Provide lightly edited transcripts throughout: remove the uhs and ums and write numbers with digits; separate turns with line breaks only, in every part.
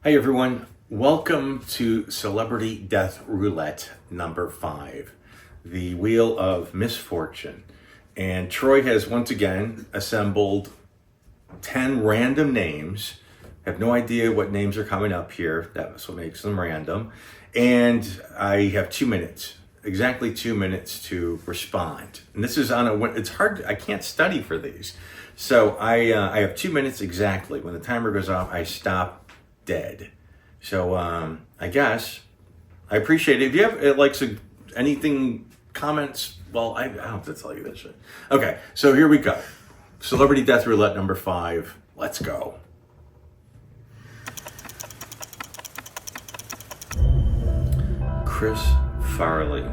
Hi everyone, welcome to Celebrity Death Roulette number 5, the Wheel of Misfortune. And Troy has once again assembled 10 random names. I have no idea what names are coming up here, that's what makes them random. And I have 2 minutes, exactly 2 minutes to respond. And this is on it's hard, I can't study for these. So I have 2 minutes exactly. When the timer goes off, I stop dead. So I guess I appreciate it. If you have anything, comments, well, I don't have to tell you this shit. Okay, so here we go. Celebrity Death Roulette number 5. Let's go. Chris Farley.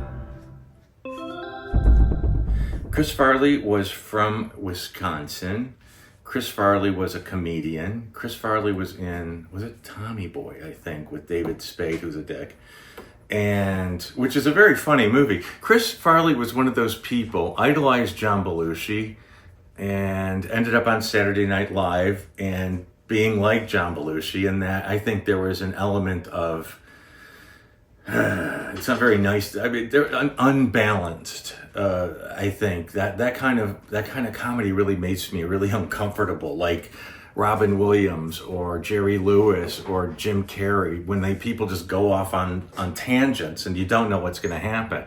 Chris Farley was from Wisconsin. Chris Farley was a comedian. Chris Farley was it Tommy Boy, I think, with David Spade, who's a dick. And, which is a very funny movie. Chris Farley was one of those people, idolized John Belushi, and ended up on Saturday Night Live and being like John Belushi, and that I think there was an element of, it's not very nice. I mean, they're unbalanced. I think that kind of comedy really makes me really uncomfortable. Like Robin Williams or Jerry Lewis or Jim Carrey, when people just go off on tangents and you don't know what's going to happen.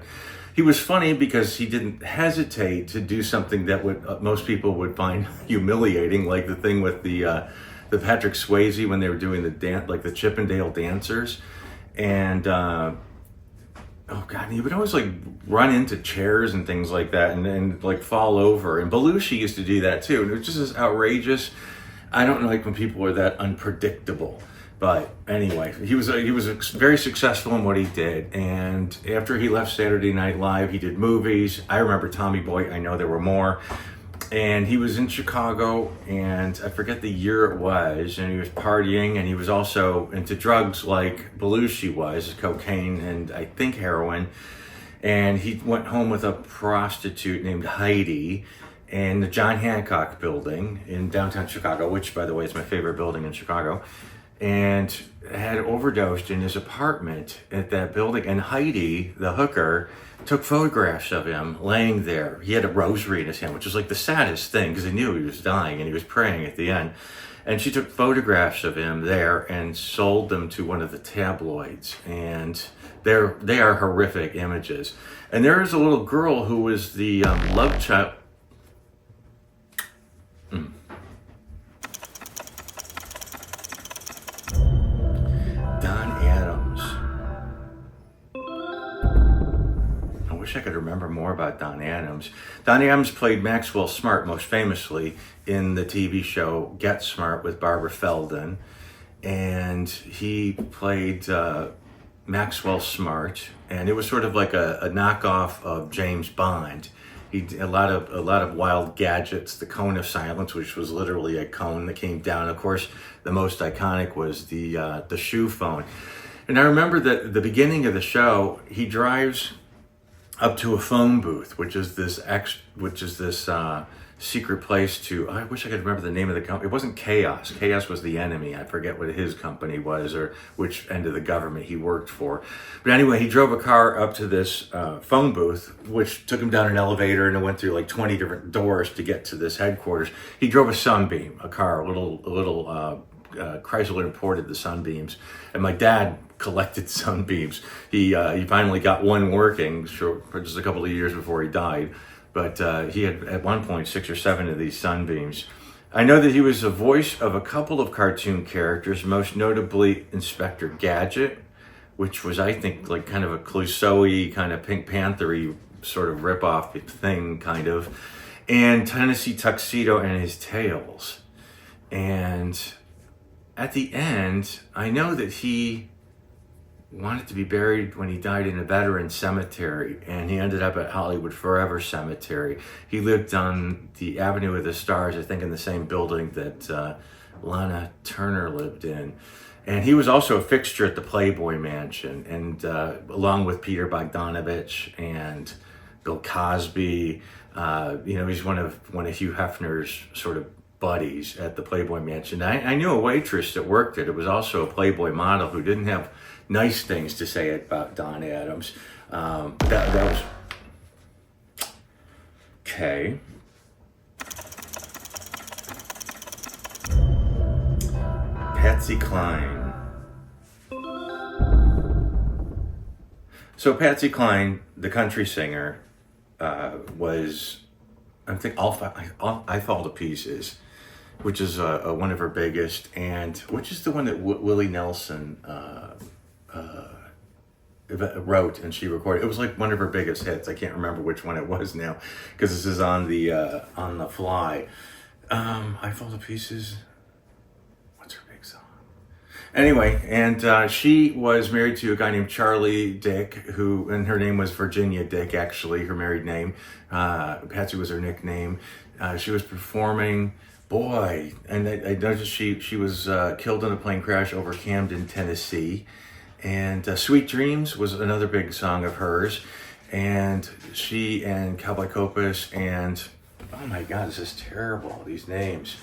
He was funny because he didn't hesitate to do something that would most people would find humiliating, like the thing with the Patrick Swayze when they were doing the dance, like the Chippendale dancers. And oh god, he would always like run into chairs and things like that, and like fall over. And Belushi used to do that too, and it was just as outrageous. I don't like when people are that unpredictable. But anyway, he was very successful in what he did. And after he left Saturday Night Live, he did movies. I remember Tommy Boy. I know there were more. And he was in Chicago, and I forget the year it was, and he was partying, and he was also into drugs like Belushi was, cocaine and I think heroin. And he went home with a prostitute named Heidi in the John Hancock building in downtown Chicago, which, by the way, is my favorite building in Chicago, and had overdosed in his apartment at that building. And Heidi, the hooker, took photographs of him laying there. He had a rosary in his hand, which was like the saddest thing because he knew he was dying and he was praying at the end. And she took photographs of him there and sold them to one of the tabloids. And they are horrific images. And there is a little girl who was the love child. I wish I could remember more about Don Adams. Don Adams played Maxwell Smart most famously in the TV show Get Smart with Barbara Feldon. And he played Maxwell Smart, and it was sort of like a knockoff of James Bond. He did a lot of wild gadgets, the cone of silence, which was literally a cone that came down. Of course, the most iconic was the shoe phone. And I remember that at the beginning of the show, he drives up to a phone booth, which is this secret place to, I wish I could remember the name of the company. It wasn't Chaos. Chaos was the enemy. I forget what his company was or which end of the government he worked for. But anyway, he drove a car up to this phone booth, which took him down an elevator, and it went through like 20 different doors to get to this headquarters. He drove a Sunbeam, a car, a little Chrysler imported the Sunbeams, and my dad collected Sunbeams. He finally got one working, for just a couple of years before he died, but he had at one point 6 or 7 of these Sunbeams. I know that he was the voice of a couple of cartoon characters, most notably Inspector Gadget, which was, I think, like kind of a Clouseau-y, kind of Pink Panther-y sort of rip-off thing, kind of, and Tennessee Tuxedo and his Tales. And at the end, I know that he wanted to be buried when he died in a veteran cemetery, and he ended up at Hollywood Forever Cemetery. He lived on the Avenue of the Stars, I think in the same building that Lana Turner lived in. And he was also a fixture at the Playboy Mansion, and along with Peter Bogdanovich and Bill Cosby. He's one of Hugh Hefner's sort of buddies at the Playboy Mansion. I knew a waitress that worked it. It was also a Playboy model who didn't have nice things to say about Don Adams. That was okay. Patsy Cline. So Patsy Cline, the country singer, was, I think, I Fall to Pieces, which is one of her biggest, and which is the one that Willie Nelson wrote and she recorded. It was like one of her biggest hits. I can't remember which one it was now, because this is on the fly. I Fall to Pieces. What's her big song? Anyway, and she was married to a guy named Charlie Dick, and her name was Virginia Dick, actually, her married name. Patsy was her nickname. She was performing, boy, and I noticed she was killed in a plane crash over Camden, Tennessee. And Sweet Dreams was another big song of hers. And she and Cowboy Copus and, oh my God, this is terrible, these names.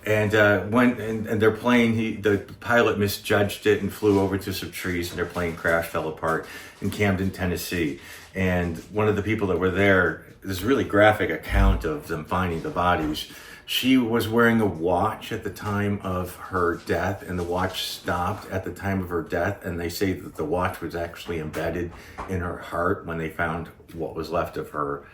And and their plane, the pilot misjudged it and flew over to some trees, and their plane crash, fell apart in Camden, Tennessee. And one of the people that were there, this really graphic account of them finding the bodies. She was wearing a watch at the time of her death, and the watch stopped at the time of her death. And they say that the watch was actually embedded in her heart when they found what was left of her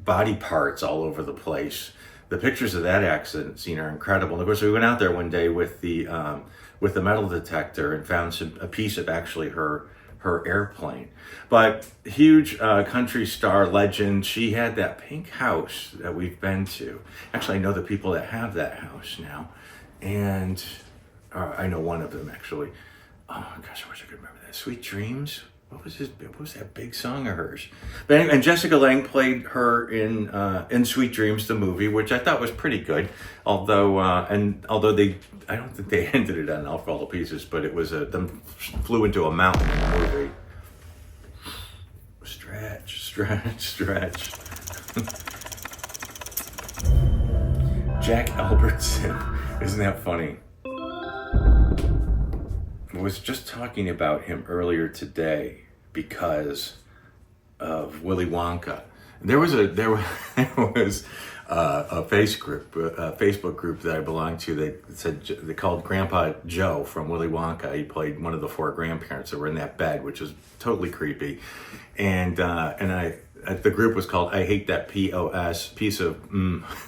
body parts all over the place. The pictures of that accident scene are incredible. And of course, we went out there one day with the metal detector and found a piece of actually her airplane. But huge country star legend. She had that pink house that we've been to. Actually, I know the people that have that house now, and I know one of them actually. Oh gosh, I wish I could remember that. Sweet Dreams. What was that big song of hers? But anyway, and Jessica Lange played her in Sweet Dreams, the movie, which I thought was pretty good. Although I don't think they ended it on I'll Fall to Pieces, but it was them flew into a mountain in the movie. Stretch. Jack Albertson, isn't that funny? I was just talking about him earlier today because of Willy Wonka. There was a Facebook group that I belonged to that said they called Grandpa Joe from Willy Wonka. He played one of the four grandparents that were in that bed, which was totally creepy. And the group was called I Hate That POS, piece of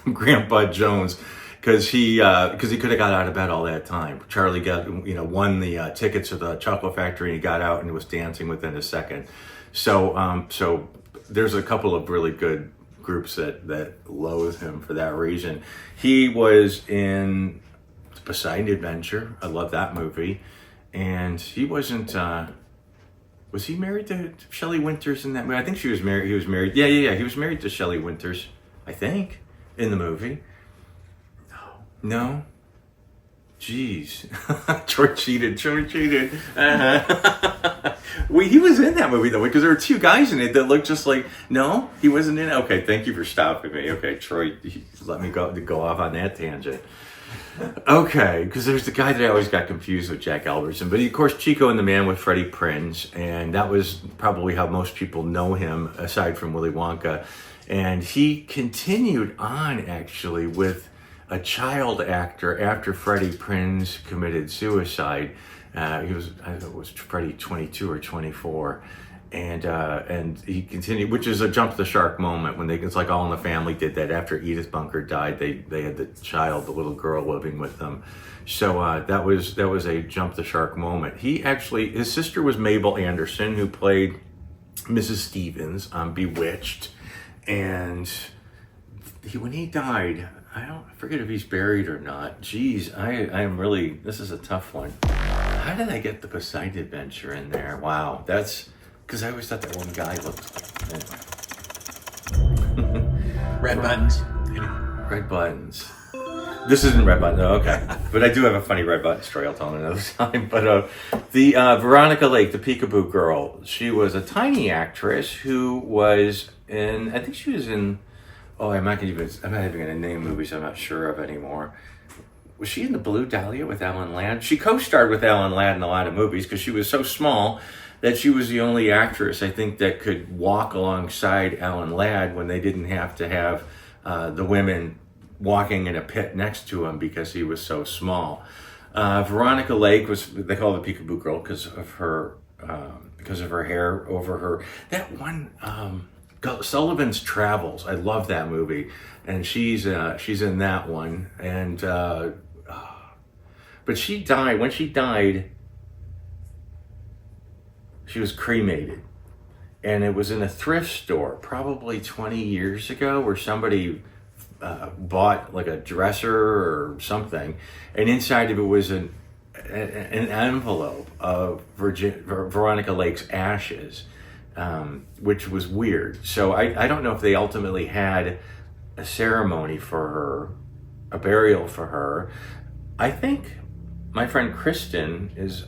Grandpa Jones. Because he could have got out of bed all that time. Charlie won the tickets to the chocolate factory, and he got out and was dancing within a second. So there's a couple of really good groups that loathe him for that reason. He was in Poseidon Adventure. I love that movie. And he wasn't. Was he married to Shelley Winters in that movie? I think she was married. He was married. Yeah. He was married to Shelley Winters, I think, in the movie. No? Jeez. Troy cheated. He was in that movie, though, because there were two guys in it that looked just like... No? He wasn't in it? Okay, thank you for stopping me. Okay, Troy, let me go off on that tangent. Okay, because there's the guy that I always got confused with, Jack Albertson. But, of course, Chico and the Man with Freddie Prinze, and that was probably how most people know him, aside from Willy Wonka. And he continued on, actually, with a child actor after Freddie Prinze committed suicide. He was, I don't know, it was Freddie 22 or 24. And he continued, which is a jump the shark moment when it's like All in the Family did that. After Edith Bunker died, they had the child, the little girl living with them. So that was a jump the shark moment. His sister was Mabel Anderson, who played Mrs. Stevens on Bewitched. And when he died, I forget if he's buried or not. Jeez, I am really, this is a tough one. How did I get the Poseidon Adventure in there? Wow, that's, because I always thought that one guy looked like, anyway.
Red buttons.
Red buttons. This isn't Red Button, oh, okay. But I do have a funny Red Button story I'll tell another time. But the Veronica Lake, the Peekaboo Girl, she was a tiny actress who was I think she was in Oh, I'm not even going to name movies I'm not sure of anymore. Was she in The Blue Dahlia with Alan Ladd? She co-starred with Alan Ladd in a lot of movies because she was so small that she was the only actress, I think, that could walk alongside Alan Ladd when they didn't have to have the women walking in a pit next to him because he was so small. Veronica Lake they call her the Peekaboo Girl because of her hair over her. That one, Sullivan's Travels. I love that movie, and she's in that one. And but she died. When she died, she was cremated, and it was in a thrift store probably 20 years ago, where somebody bought like a dresser or something, and inside of it was an envelope of Veronica Lake's ashes, which was weird. So I don't know if they ultimately had a ceremony for her, a burial for her. I think my friend Kristen is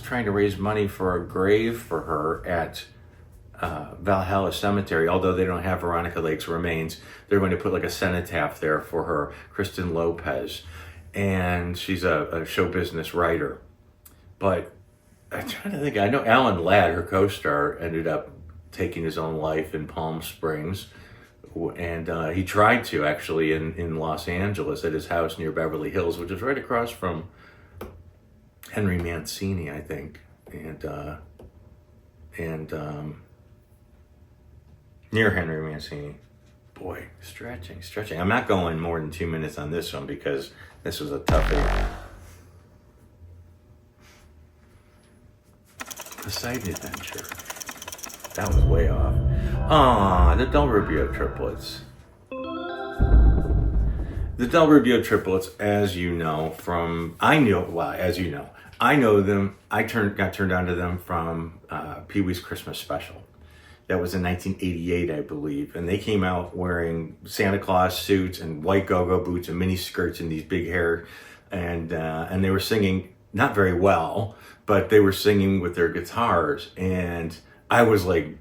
trying to raise money for a grave for her at Valhalla Cemetery. Although they don't have Veronica Lake's remains, they're going to put like a cenotaph there for her, Kristen Lopez. And she's a show business writer. But I'm trying to think, I know Alan Ladd, her co-star, ended up taking his own life in Palm Springs. And he tried to, actually, in Los Angeles at his house near Beverly Hills, which is right across from Henry Mancini, I think. And near Henry Mancini. Boy, stretching. I'm not going more than 2 minutes on this one because this was a toughie. Poseidon Adventure. That was way off. The Del Rubio triplets. The Del Rubio triplets, as you know, I know them. I got turned on to them from Pee-wee's Christmas Special. That was in 1988, I believe. And they came out wearing Santa Claus suits and white go-go boots and mini skirts and these big hair. And they were singing, not very well, but they were singing with their guitars. And I was like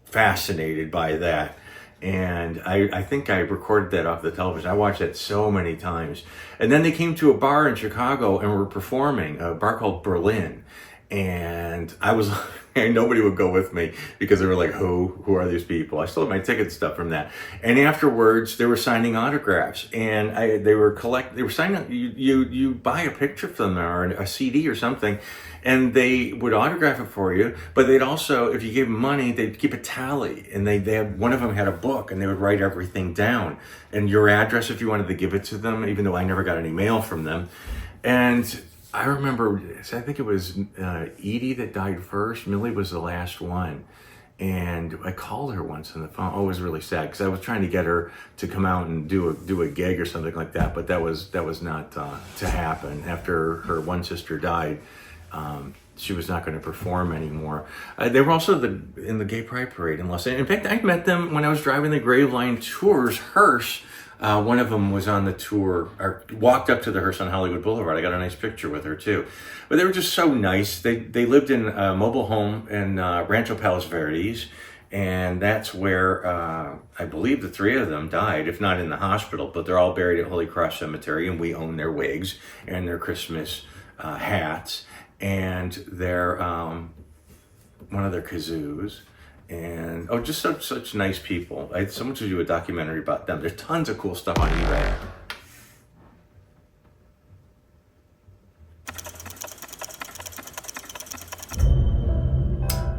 fascinated by that. And I think I recorded that off the television. I watched that so many times. And then they came to a bar in Chicago and were performing, a bar called Berlin. And I was nobody would go with me because they were like, who are these people? I still have my ticket stuff from that. And afterwards they were signing autographs, and they were signing, you buy a picture from them or a CD or something, and they would autograph it for you. But they'd also, if you gave them money, they'd keep a tally, and they had, one of them had a book, and they would write everything down and your address if you wanted to give it to them, even though I never got any mail from them. And I remember, I think it was Edie that died first. Millie was the last one. And I called her once on the phone. Oh, it was really sad because I was trying to get her to come out and do a gig or something like that. But that was not to happen. After her one sister died, she was not going to perform anymore. They were also in the Gay Pride Parade in Los Angeles. In fact, I met them when I was driving the Graveline Tours hearse. One of them was on the tour, or walked up to the hearse on Hollywood Boulevard. I got a nice picture with her too. But they were just so nice. They lived in a mobile home in Rancho Palos Verdes, and that's where I believe the three of them died, if not in the hospital, but they're all buried at Holy Cross Cemetery, and we own their wigs and their Christmas hats and their one of their kazoos. And just such nice people. I had someone to do a documentary about them. There's tons of cool stuff on eBay.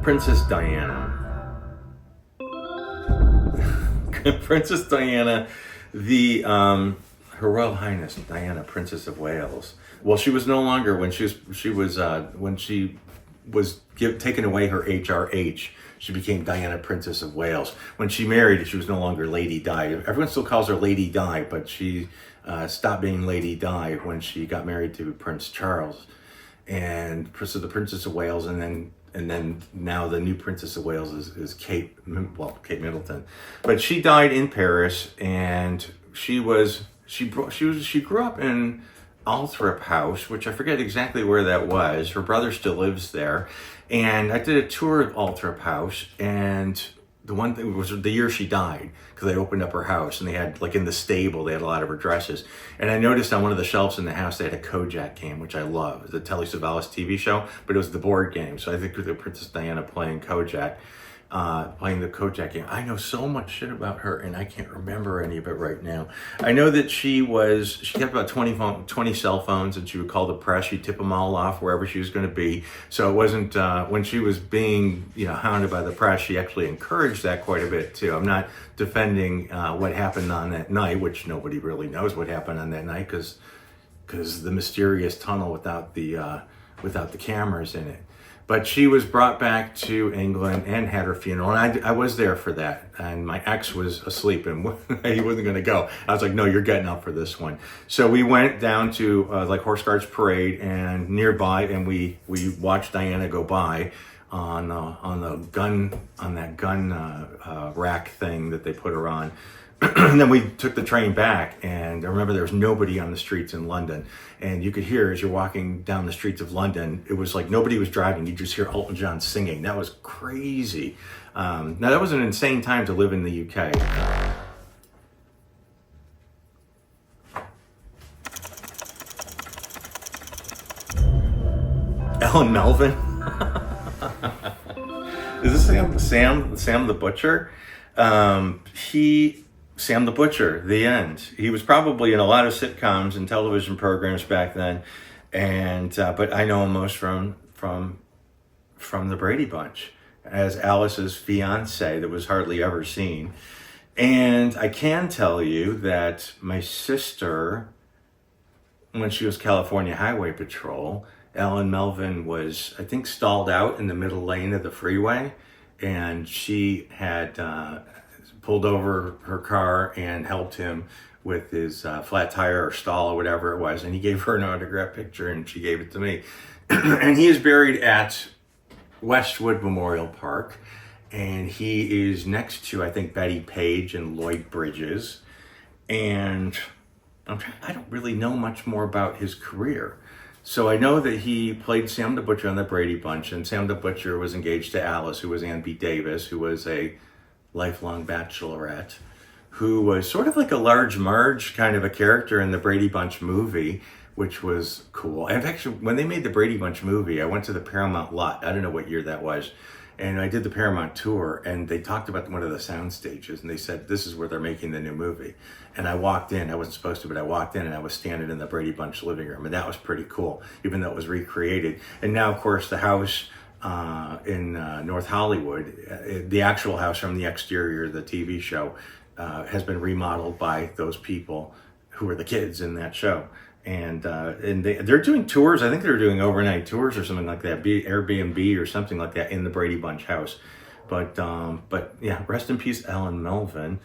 Princess Diana. Princess Diana, her Royal Highness Diana, Princess of Wales. Well, she was no longer when she was taken away her HRH. She became Diana, Princess of Wales. When she married, she was no longer Lady Di. Everyone still calls her Lady Di, but she stopped being Lady Di when she got married to Prince Charles, and so the Princess of Wales, and then now the new Princess of Wales is Kate Middleton. But she died in Paris, and she grew up in Althorp House, which I forget exactly where that was. Her brother still lives there. And I did a tour of Althorp House, and the one thing was the year she died, because they opened up her house and they had, like in the stable, they had a lot of her dresses. And I noticed on one of the shelves in the house, they had a Kojak game, which I love, the Telly Savalas TV show, but it was the board game. So I think the Princess Diana playing Kojak, playing the Kojak game. I know so much shit about her and I can't remember any of it right now. I know that she kept about 20 cell phones, and she would call the press. She'd tip them all off wherever she was going to be. So it wasn't, when she was being, hounded by the press, she actually encouraged that quite a bit too. I'm not defending what happened on that night, which nobody really knows what happened on that night, because the mysterious tunnel without the cameras in it. But she was brought back to England and had her funeral. And I was there for that. And my ex was asleep and he wasn't going to go. I was like, no, you're getting up for this one. So we went down to like Horse Guards Parade and nearby, and we watched Diana go by on that gun rack thing that they put her on. And then we took the train back, and I remember there was nobody on the streets in London. And you could hear, as you're walking down the streets of London, it was like nobody was driving. You just hear Elton John singing. That was crazy. Now, that was an insane time to live in the UK. Ellen Melvin? Is this Sam the Butcher? Sam the Butcher, the end. He was probably in a lot of sitcoms and television programs back then, and but I know him most from the Brady Bunch as Alice's fiance that was hardly ever seen. And I can tell you that my sister, when she was California Highway Patrol, Ellen Melvin was, I think, stalled out in the middle lane of the freeway, and she had pulled over her car and helped him with his flat tire or stall or whatever it was, and he gave her an autograph picture and she gave it to me. And he is buried at Westwood Memorial Park, and he is next to, I think, Betty Page and Lloyd Bridges. And I don't really know much more about his career. So I know that he played Sam the Butcher on the Brady Bunch, and Sam the Butcher was engaged to Alice, who was Ann B. Davis, who was a lifelong bachelorette, who was sort of like a Large Marge kind of a character in the Brady Bunch movie, which was cool. And actually, when they made the Brady Bunch movie, I went to the Paramount lot. I don't know what year that was. And I did the Paramount tour, and they talked about one of the sound stages, and they said, this is where they're making the new movie. And I walked in, I wasn't supposed to, but I walked in and I was standing in the Brady Bunch living room, and that was pretty cool, even though it was recreated. And now, of course, the house in North Hollywood, the actual house from the exterior of the TV show, has been remodeled by those people who were the kids in that show. And they're doing tours. I think they're doing overnight tours or something like that, Airbnb or something like that in the Brady Bunch house. But yeah, rest in peace, Ellen Melvin.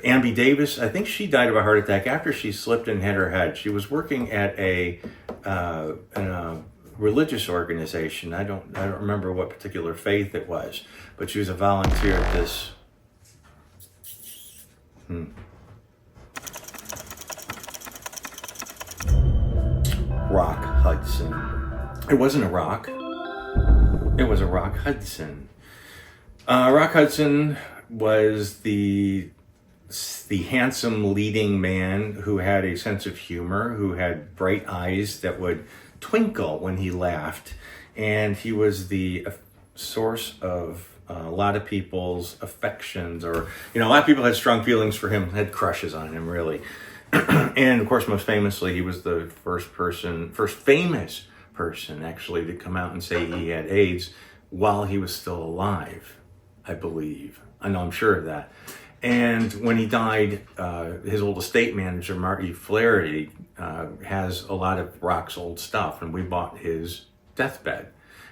Ann B. Davis, I think she died of a heart attack after she slipped and hit her head. She was working at a religious organization. I don't remember what particular faith it was, but she was a volunteer at this. Rock Hudson. It wasn't a rock. It was a Rock Hudson. Rock Hudson was the handsome leading man who had a sense of humor, who had bright eyes that would twinkle when he laughed, and he was the source of a lot of people's affections, or a lot of people had strong feelings for him, had crushes on him, really. And of course, most famously, he was the first famous person actually to come out and say he had AIDS while he was still alive, I believe. I know, I'm sure of that. And when he died, his old estate manager, Marty Flaherty, has a lot of Rock's old stuff, and we bought his deathbed.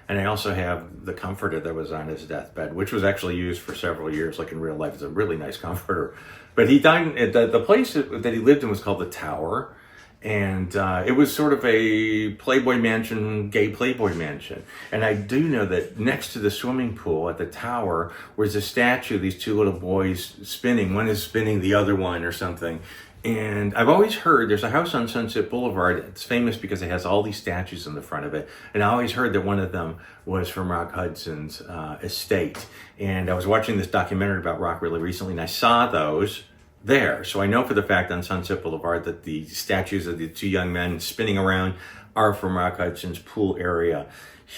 And I also have the comforter that was on his deathbed, which was actually used for several years, like in real life. It's a really nice comforter. But he died, the place that he lived in was called the Tower. And it was sort of a Playboy mansion, gay Playboy mansion. And I do know that next to the swimming pool at the Tower was a statue of these two little boys spinning. One is spinning the other one or something. And I've always heard there's a house on Sunset Boulevard. It's famous because it has all these statues in the front of it. And I always heard that one of them was from Rock Hudson's estate. And I was watching this documentary about Rock really recently, and I saw those there. So I know for the fact on Sunset Boulevard that the statues of the two young men spinning around are from Rock Hudson's pool area.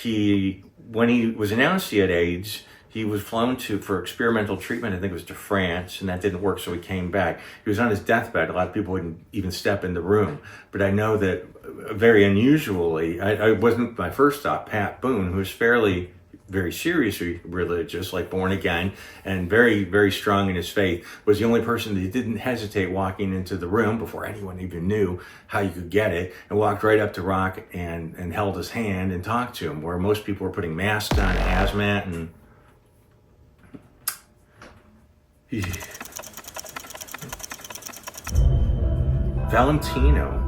When he was announced he had AIDS, he was flown for experimental treatment, I think it was to France, and that didn't work, so he came back. He was on his deathbed. A lot of people wouldn't even step in the room. But I know that very unusually, I wasn't my first thought, Pat Boone, who was very seriously religious, like born again, and very, very strong in his faith, was the only person that didn't hesitate walking into the room before anyone even knew how you could get it, and walked right up to Rock and held his hand and talked to him, where most people were putting masks on, hazmat, and Valentino.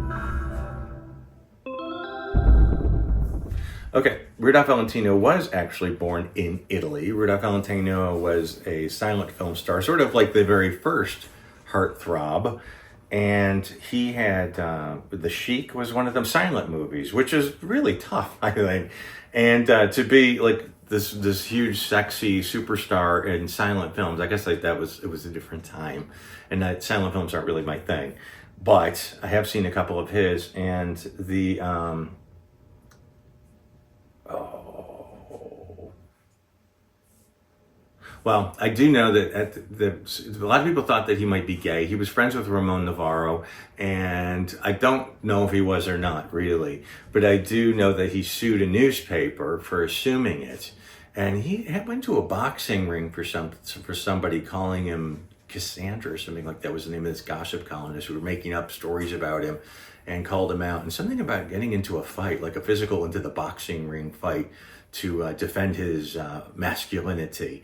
Okay, Rudolph Valentino was actually born in Italy. Rudolph Valentino was a silent film star, sort of like the very first heartthrob. And he had, The Sheik was one of them silent movies, which is really tough, I think. And to be like this huge, sexy superstar in silent films, I guess it was a different time. And that silent films aren't really my thing. But I have seen a couple of his, and the, well, I do know that a lot of people thought that he might be gay. He was friends with Ramon Navarro, and I don't know if he was or not, really. But I do know that he sued a newspaper for assuming it. And he went to a boxing ring for somebody calling him Cassandra or something like that was the name of this gossip columnist who were making up stories about him, and called him out. And something about getting into a fight, like a physical into the boxing ring fight, to defend his masculinity.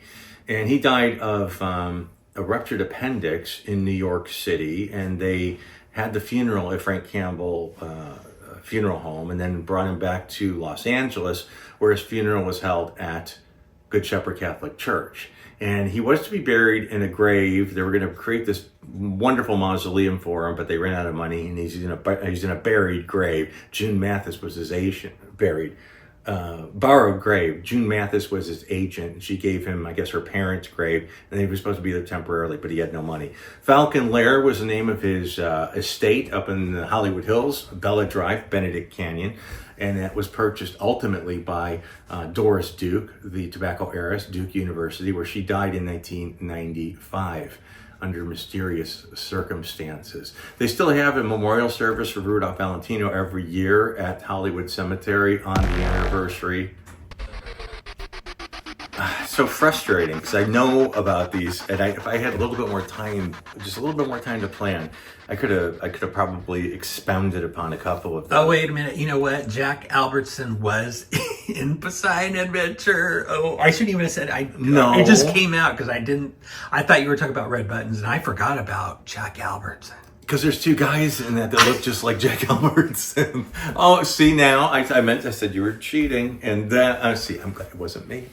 And he died of a ruptured appendix in New York City, and they had the funeral at Frank Campbell Funeral Home, and then brought him back to Los Angeles, where his funeral was held at Good Shepherd Catholic Church. And he was to be buried in a grave. They were going to create this wonderful mausoleum for him, but they ran out of money, and he's in a buried grave. June Mathis was his agent, borrowed grave. June Mathis was his agent. She gave him, I guess, her parents' grave, and he was supposed to be there temporarily, but he had no money. Falcon Lair was the name of his estate up in the Hollywood Hills, Bella Drive, Benedict Canyon, and that was purchased ultimately by Doris Duke, the tobacco heiress, Duke University, where she died in 1995. Under mysterious circumstances. They still have a memorial service for Rudolph Valentino every year at Hollywood Cemetery on the anniversary. So frustrating, because I know about these, and if I had a little bit more time, just a little bit more time to plan, I could have probably expounded upon a couple of them.
Oh, wait a minute. You know what? Jack Albertson was in Poseidon Adventure. Oh, I shouldn't even have said
No.
It just came out because I thought you were talking about Red Buttons, and I forgot about Jack Albertson.
Because there's two guys in that look just like Jack Albertson. Oh, see now, I said you were cheating, and that, see, I'm glad it wasn't me.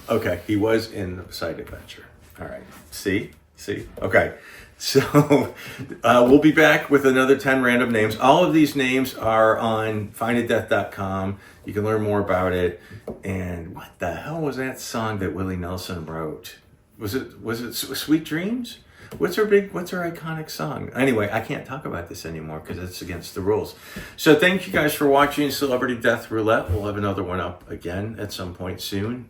Okay, he was in the Poseidon Adventure. All right, see, okay. So we'll be back with another 10 random names. All of these names are on findadeath.com. You can learn more about it. And what the hell was that song that Willie Nelson wrote? Was it Sweet Dreams? What's her iconic song? Anyway, I can't talk about this anymore because it's against the rules. So thank you guys for watching Celebrity Death Roulette. We'll have another one up again at some point soon.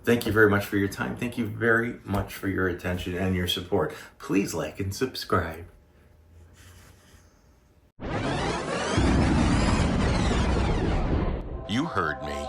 Thank you very much for your time. Thank you very much for your attention and your support. Please like and subscribe.
You heard me.